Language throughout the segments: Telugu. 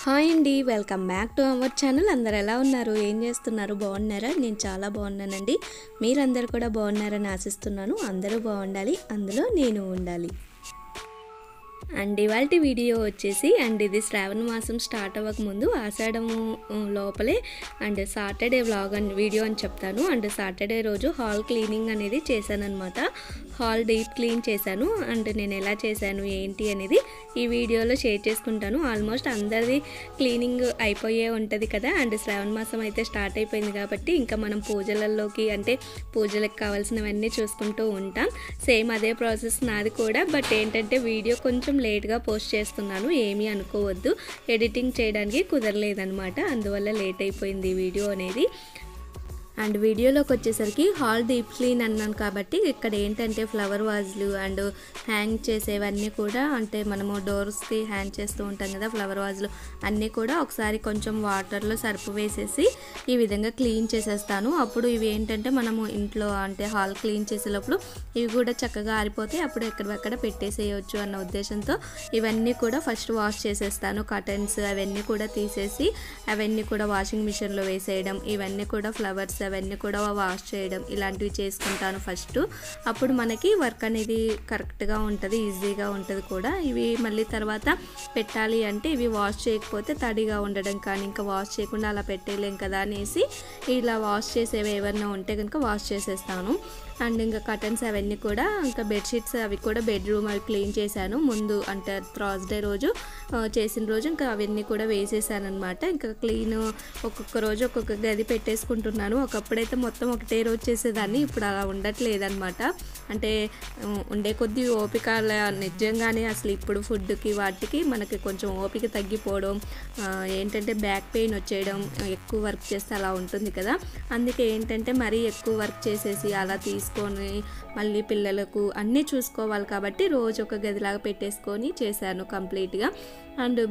హాయ్ అండి, welcome back to our channel. అందరు ఎలా ఉన్నారు, ఏం చేస్తున్నారు, బాగున్నారా? నేను చాలా బాగున్నానండి. మీరందరూ కూడా బాగున్నారని ఆశిస్తున్నాను. అందరూ బాగుండాలి, అందులో నేను ఉండాలి. అండ్ ఇవాళ వీడియో వచ్చేసి ఇది శ్రావణ మాసం స్టార్ట్ అవ్వకముందు ఆషాఢము లోపలే సాటర్డే వ్లాగ్ వీడియో అని చెప్తాను. సాటర్డే రోజు హాల్ క్లీనింగ్ అనేది చేశాను అనమాట. హాల్ డీప్ క్లీన్ చేశాను. నేను ఎలా చేశాను ఏంటి అనేది ఈ వీడియోలో షేర్ చేసుకుంటాను. ఆల్మోస్ట్ అందరిది క్లీనింగ్ అయిపోయే ఉంటుంది కదా. శ్రావణ మాసం అయితే స్టార్ట్ అయిపోయింది కాబట్టి ఇంకా మనం పూజలలోకి పూజలకు కావాల్సినవన్నీ చూసుకుంటూ ఉంటాం. సేమ్ అదే ప్రాసెస్ నాది కూడా. బట్ ఏంటంటే వీడియో కొంచెం లేట్గా పోస్ట్ చేస్తున్నాను, ఏమీ అనుకోవద్దు. ఎడిటింగ్ చేయడానికి కుదరలేదనమాట, అందువల్ల లేట్ అయిపోయింది వీడియో అనేది. వీడియోలోకి వచ్చేసరికి హాల్ డీప్ క్లీన్ అన్నాను కాబట్టి ఇక్కడ ఏంటంటే ఫ్లవర్ వాజ్లు హ్యాంగ్ చేసేవన్నీ కూడా మనము డోర్స్కి హ్యాంగ్ చేస్తూ ఉంటాం కదా, ఫ్లవర్ వాజ్లు అన్నీ కూడా ఒకసారి కొంచెం వాటర్లో సర్పు వేసేసి ఈ విధంగా క్లీన్ చేసేస్తాను. అప్పుడు ఇవి ఏంటంటే మనము ఇంట్లో హాల్ క్లీన్ చేసేటప్పుడు ఇవి కూడా చక్కగా ఆరిపోతే అప్పుడు ఎక్కడెక్కడ పెట్టేసేయచ్చు అన్న ఉద్దేశంతో ఇవన్నీ కూడా ఫస్ట్ వాష్ చేసేస్తాను. కర్టన్స్ అవన్నీ కూడా తీసేసి అవన్నీ కూడా వాషింగ్ మిషన్లో వేసేయడం, ఇవన్నీ కూడా ఫ్లవర్స్ అవన్నీ కూడా వాష్ చేయడం ఇలాంటివి చేసుకుంటాను ఫస్ట్. అప్పుడు మనకి వర్క్ అనేది కరెక్ట్గా ఉంటుంది, ఈజీగా ఉంటుంది కూడా. ఇవి మళ్ళీ తర్వాత పెట్టాలి అంటే ఇవి వాష్ చేయకపోతే తడిగా ఉండడం కానీ ఇంకా వాష్ చేయకుండా అలా పెట్టేయలేం కదా అనేసి ఇలా వాష్ చేసేవి ఏమన్నా ఉంటే కనుక వాష్ చేసేస్తాను. ఇంకా కర్టన్స్ అవన్నీ కూడా ఇంకా బెడ్షీట్స్ అవి కూడా బెడ్రూమ్ అవి క్లీన్ చేశాను ముందు. థర్స్డే రోజు చేసిన రోజు ఇంకా అవన్నీ కూడా వేసేసాను అనమాట. ఇంకా క్లీన్ ఒక్కొక్క రోజు ఒక్కొక్క గది పెట్టేసుకుంటున్నాను. ఒకప్పుడైతే మొత్తం ఒకటే రోజు చేసేదాన్ని, ఇప్పుడు అలా ఉండట్లేదన్నమాట. ఉండే కొద్దీ ఓపిక నిజంగానే అసలు ఇప్పుడు ఫుడ్కి వాటికి మనకి కొంచెం ఓపిక తగ్గిపోవడం, ఏంటంటే బ్యాక్ పెయిన్ వచ్చేయడం, ఎక్కువ వర్క్ చేస్తే అలా ఉంటుంది కదా. అందుకే ఏంటంటే మరీ ఎక్కువ వర్క్ చేసేసి అలా తీసుకొని మళ్ళీ పిల్లలకు అన్నీ చూసుకోవాలి కాబట్టి రోజు ఒక గదిలాగా పెట్టేసుకొని చేశాను కంప్లీట్గా.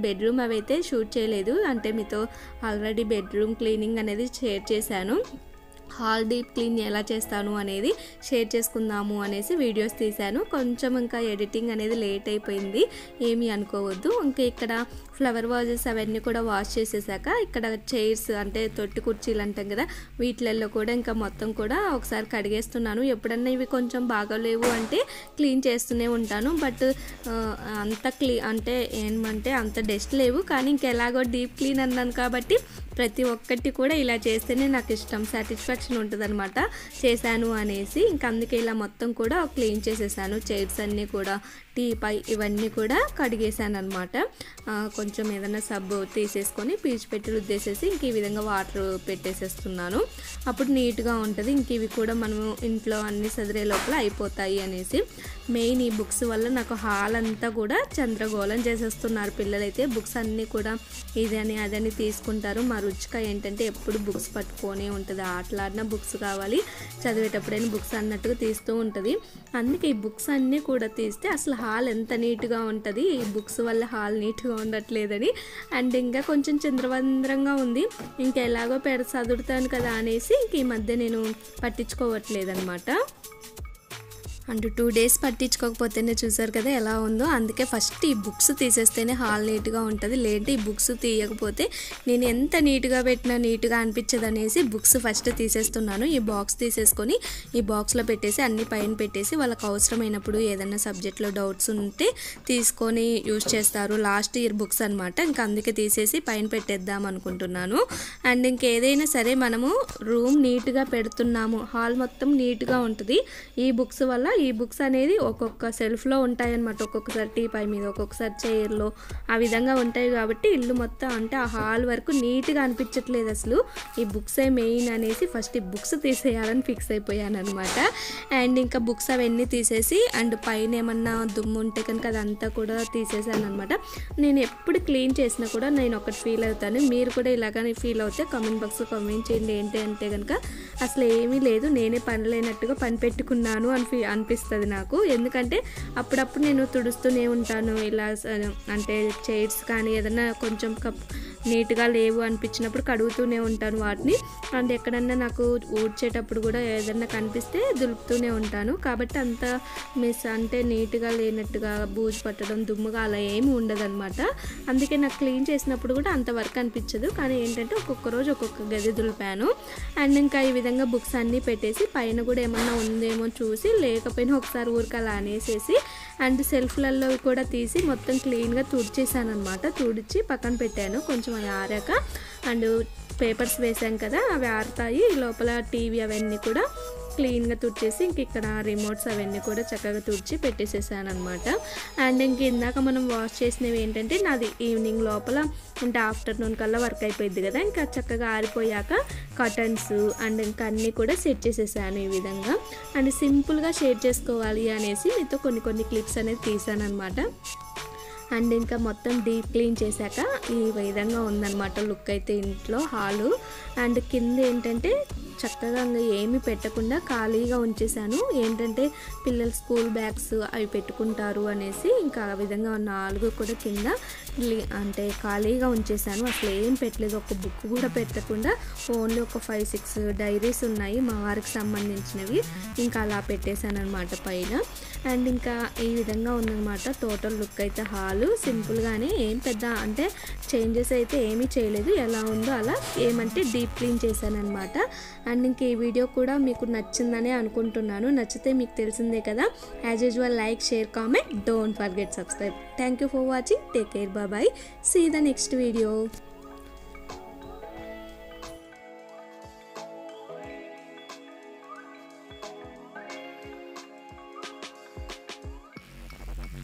బెడ్రూమ్ అవైతే షూట్ చేయలేదు, మీతో ఆల్రెడీ బెడ్రూమ్ క్లీనింగ్ అనేది షేర్ చేశాను. హాల్ డీప్ క్లీన్ ఎలా చేస్తాను అనేది షేర్ చేసుకుందాము అనేసి వీడియోస్ తీశాను. కొంచెం ఇంకా ఎడిటింగ్ అనేది లేట్ అయిపోయింది, ఏమీ అనుకోవద్దు. ఇంకా ఇక్కడ ఫ్లవర్ వాజెస్ అవన్నీ కూడా వాష్ చేసేసాక ఇక్కడ చైర్స్ తొట్టి కుర్చీలు అంటాం కదా, వీటిల్లో కూడా ఇంకా మొత్తం కూడా ఒకసారి కడిగేస్తున్నాను. ఎప్పుడన్నా ఇవి కొంచెం బాగోలేవు అంటే క్లీన్ చేస్తూనే ఉంటాను. బట్ అంత అంత డస్ట్ లేవు, కానీ ఇంకెలాగో డీప్ క్లీన్ అన్నాను కాబట్టి ప్రతి ఒక్కటి కూడా ఇలా చేస్తేనే నాకు ఇష్టం, సాటిస్ఫాక్షన్ ఉంటుంది అనమాట చేశాను అనేసి. ఇంకా అందుకే ఇలా మొత్తం కూడా క్లీన్ చేసేసాను. చైర్స్ అన్నీ కూడా, టీపై ఇవన్నీ కూడా కడిగేసాను అనమాట. కొంచెం ఏదైనా సబ్బు తీసేసుకొని పీచు పెట్టి రుద్దేసేసి ఇంక ఈ విధంగా వాటర్ పెట్టేసేస్తున్నాను. అప్పుడు నీట్గా ఉంటుంది. ఇంక ఇవి కూడా మనము ఇంట్లో అన్ని సదిరే లోపల అయిపోతాయి అనేసి. మెయిన్ ఈ బుక్స్ వల్ల నాకు హాల్ అంతా కూడా చంద్రగోళం చేసేస్తున్నారు పిల్లలైతే. బుక్స్ అన్నీ కూడా ఇదని అదని తీసుకుంటారు. మా రుచిక ఏంటంటే ఎప్పుడు బుక్స్ పట్టుకొనే ఉంటుంది, ఆటలాడినా బుక్స్ కావాలి, చదివేటప్పుడైనా బుక్స్ అన్నట్టుగా తీస్తూ ఉంటుంది. అందుకే ఈ బుక్స్ అన్నీ కూడా తీస్తే అసలు హాల్ ఎంత నీట్గా ఉంటుంది. ఈ బుక్స్ వల్ల హాల్ నీట్గా ఉండట్లేదని ఇంకా కొంచెం చంద్రవందరంగా ఉంది. ఇంకా ఎలాగో చదువుతాను కదా అనేసి ఇంక ఈ మధ్య నేను పట్టించుకోవట్లేదన్నమాట. 2 days పట్టించుకోకపోతేనే చూసారు కదా ఎలా ఉందో. అందుకే ఫస్ట్ ఈ బుక్స్ తీసేస్తేనే హాల్ నీట్గా ఉంటుంది. లేదంటే ఈ బుక్స్ తీయకపోతే నేను ఎంత నీట్గా పెట్టినా నీట్గా అనిపించదు అనేసి బుక్స్ ఫస్ట్ తీసేస్తున్నాను. ఈ బాక్స్ తీసేసుకొని ఈ బాక్స్లో పెట్టేసి అన్ని పైన పెట్టేసి వాళ్ళకి అవసరమైనప్పుడు ఏదైనా సబ్జెక్ట్లో డౌట్స్ ఉంటే తీసుకొని యూజ్ చేస్తారు. లాస్ట్ ఇయర్ బుక్స్ అనమాట. ఇంకా అందుకే తీసేసి పైన పెట్టేద్దాం అనుకుంటున్నాను. ఇంకేదైనా సరే మనము రూమ్ నీట్గా పెడుతున్నాము, హాల్ మొత్తం నీట్గా ఉంటుంది. ఈ బుక్స్ వల్ల ఈ బుక్స్ అనేది ఒక్కొక్క సెల్ఫ్లో ఉంటాయన్నమాట. ఒక్కొక్కసారి టీపై మీద, ఒక్కొక్కసారి చైర్లో, ఆ విధంగా ఉంటాయి కాబట్టి ఇల్లు మొత్తం ఆ హాల్ వరకు నీట్గా అనిపించట్లేదు అసలు. ఈ బుక్సే మెయిన్ అనేసి ఫస్ట్ ఈ బుక్స్ తీసేయాలని ఫిక్స్ అయిపోయాను అనమాట. ఇంకా బుక్స్ అవన్నీ తీసేసి పైన ఏమన్నా దుమ్ము ఉంటే కనుక అదంతా కూడా తీసేసాను అనమాట. నేను ఎప్పుడు క్లీన్ చేసినా కూడా నేను ఒకటి ఫీల్ అవుతాను. మీరు కూడా ఇలాగనే ఫీల్ అవుతే కామెంట్ బాక్స్లో కామెంట్ చేయండి. ఏంటి అంటే కనుక అసలు ఏమీ లేదు, నేనే పని లేనట్టుగా పని పెట్టుకున్నాను అనిపిస్తుంది నాకు. ఎందుకంటే అప్పుడప్పుడు నేను తుడుస్తూనే ఉంటాను ఇలా. చైర్స్ కానీ ఏదైనా కొంచెం నీట్గా లేవు అనిపించినప్పుడు కడుగుతూనే ఉంటాను వాటిని. అండ్ ఎక్కడన్నా నాకు ఊడ్చేటప్పుడు కూడా ఏదన్నా కనిపిస్తే దులుపుతూనే ఉంటాను. కాబట్టి అంత అంటే నీట్గా లేనట్టుగా బూజు పట్టడం దుమ్ముగా అలా ఏమి ఉండదన్నమాట. అందుకే నాకు క్లీన్ చేసినప్పుడు కూడా అంత వర్క్ అనిపించదు. కానీ ఏంటంటే ఒక్కొక్క రోజు ఒక్కొక్క గది దులిపాను. అండ్ ఇంకా ఈ విధంగా బుక్స్ అన్నీ పెట్టేసి పైన కూడా ఏమన్నా ఉందేమో చూసి, లేకపోయినా ఒకసారి ఊరికి అలా అనేసేసి అండ్ సెల్ఫ్లలో కూడా తీసి మొత్తం క్లీన్గా తుడిచేసాను అనమాట. తుడిచి పక్కన పెట్టాను. కొంచెం అవి ఆరాక అండ్ పేపర్స్ వేసాం కదా, అవి ఆరుతాయి. లోపల టీవీ అవన్నీ కూడా క్లీన్గా తుడిచేసి ఇంక ఇక్కడ రిమోట్స్ అవన్నీ కూడా చక్కగా తుడిచి పెట్టేసేసాను అనమాట. అండ్ ఇంక ఇందాక మనం వాష్ చేసినవి ఏంటంటే నాది ఈవినింగ్ లోపల అంటే ఆఫ్టర్నూన్ కల్లా వర్క్ అయిపోయింది కదా, ఇంకా చక్కగా ఆరిపోయాక కర్టన్స్ అండ్ ఇంకా అన్నీ కూడా సెట్ చేసేసాను ఈ విధంగా. అండ్ సింపుల్గా షేర్ చేసుకోవాలి అనేసి మీతో కొన్ని క్లిప్స్ అనేది తీసాను అనమాట. అండ్ ఇంకా మొత్తం డీప్ క్లీన్ చేశాక ఈ విధంగా ఉందన్నమాట లుక్ అయితే ఇంట్లో హాలు. అండ్ కింద ఏంటంటే చక్కగా ఏమీ పెట్టకుండా ఖాళీగా ఉంచేసాను. ఏంటంటే పిల్లల స్కూల్ బ్యాగ్స్ అవి పెట్టుకుంటారు అనేసి ఇంకా ఆ విధంగా 4 కూడా కింద అంటే ఖాళీగా ఉంచేసాను. అసలు ఏం పెట్టలేదు, ఒక బుక్ కూడా పెట్టకుండా ఓన్లీ ఒక 5-6 డైరీస్ ఉన్నాయి మా వారికి సంబంధించినవి. ఇంకా అలా పెట్టేశాను అనమాట పైన. అండ్ ఇంకా ఈ విధంగా ఉందన్నమాట టోటల్ లుక్ అయితే హాలు. సింపుల్గానే ఏం పెద్ద అంటే చేంజెస్ అయితే ఏమీ చేయలేదు, ఎలా ఉందో అలా ఏమంటే డీప్ క్లీన్ చేశాను అనమాట. అండ్ ఇంక ఈ వీడియో కూడా మీకు నచ్చిందనే అనుకుంటున్నాను. నచ్చితే మీకు తెలిసిందే కదా, as usual like, share, comment, don't forget subscribe. Thank you for watching. Take care, bye. See the next video.